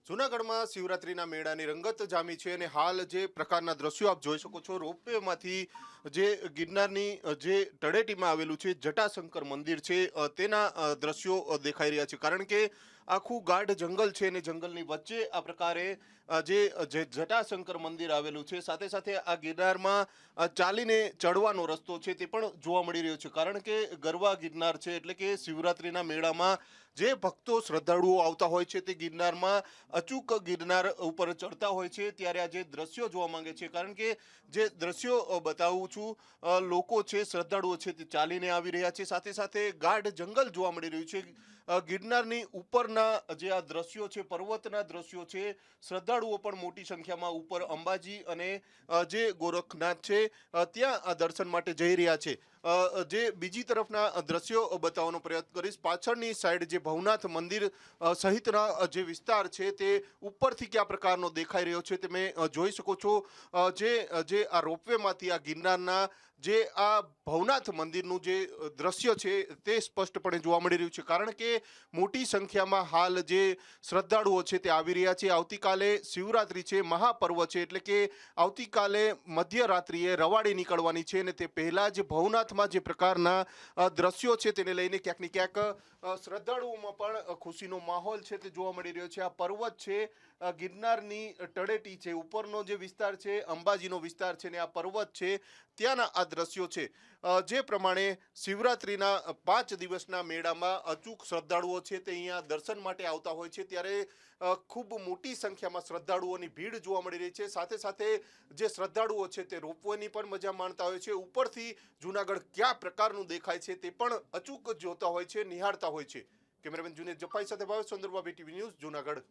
જૂનાગઢમાં શિવરાત્રીના મેળાની રંગત જામી છે અને હાલ જે પ્રકારના દ્રશ્યો આપ જોઈ શકો છો રોપવેમાંથી જે ગિરનારની જે તળેટીમાં આવેલું છે જટાશંકર મંદિર છે તેના દ્રશ્યો દેખાઈ રહ્યા છે કારણ કે આખું ગાઢ જંગલ છે અને જંગલની વચ્ચે આ પ્રકારે જે જટાશંકર મંદિર આવેલું છે સાથે સાથે આ ગિરનારમાં ચાલીને ચડવાનો રસ્તો છે તે પણ જોવા મળી રહ્યો છે કારણ કે ગરવા ગિરનાર છે એટલે કે શિવરાત્રીના મેળામાં જે ભક્તો શ્રદ્ધાળુઓ આવતા હોય છે તે ગિરનારમાં અચૂક ગિરનાર ઉપર ચડતા હોય છે ત્યારે આ જે દ્રશ્યો જોવા માંગે છે કારણ કે જે દ્રશ્યો બતાવું છું લોકો છે શ્રદ્ધાળુઓ છે તે ચાલીને આવી રહ્યા છે સાથે સાથે ગાઢ જંગલ જોવા મળી રહ્યું છે ગિરનારની ઉપરના જે આ દ્રશ્યો છે પર્વતના દ્રશ્યો છે શ્રદ્ધાળુઓ પણ મોટી સંખ્યામાં ઉપર અંબાજી અને જે ગોરખનાથ છે ત્યાં દર્શન માટે જઈ રહ્યા છે જે બીજી તરફના દ્રશ્યો બતાવવાનો પ્રયત્ન કરીશ પાછળની સાઈડ જે ભવનાથ મંદિર સહિતના જે વિસ્તાર છે તે ઉપરથી કયા પ્રકારનો દેખાઈ રહ્યો છે તમે જોઈ શકો છો જે આ રોપવેમાંથી આ ગિરનારના જે આ ભવનાથ મંદિરનું જે દ્રશ્ય છે તે સ્પષ્ટપણે જોવા મળી રહ્યું છે કારણ કે મોટી સંખ્યામાં હાલ જે શ્રદ્ધાળુઓ છે તે આવી રહ્યા છે આવતીકાલે શિવરાત્રી છે મહાપર્વ છે એટલે કે આવતીકાલે મધ્યરાત્રિએ રવાડી નીકળવાની છે અને તે પહેલાં જ ભવનાથમાં જે પ્રકારના દ્રશ્યો છે તેને લઈને ક્યાંક ને ક્યાંક શ્રદ્ધાળુઓમાં પણ ખુશીનો માહોલ છે તે જોવા મળી રહ્યો છે આ પર્વત છે ગિરનારની તળેટી છે ઉપરનો જે વિસ્તાર છે અંબાજીનો વિસ્તાર છે ને આ પર્વત છે ત્યાંના આ દ્રશ્યો છે જે પ્રમાણે શિવરાત્રિના 5 દિવસના મેળામાં અચૂક શ્રદ્ધાળુઓ છે તે અહીંયા દર્શન માટે આવતા હોય છે ત્યારે ખૂબ મોટી સંખ્યામાં શ્રદ્ધાળુઓની ભીડ જોવા મળી રહી છે સાથે સાથે જે શ્રદ્ધાળુઓ છે તે રોપવેની પણ મજા માણતા હોય છે ઉપરથી જૂનાગઢ કયા પ્રકારનું દેખાય છે તે પણ અચૂક જોતા હોય છે નિહાળતા હોય છે કેમેરામેન જુનેદ જફાઈ સાથે ભાવેશ ચંદ્રબાબુ ટીવી ન્યૂઝ જૂનાગઢ।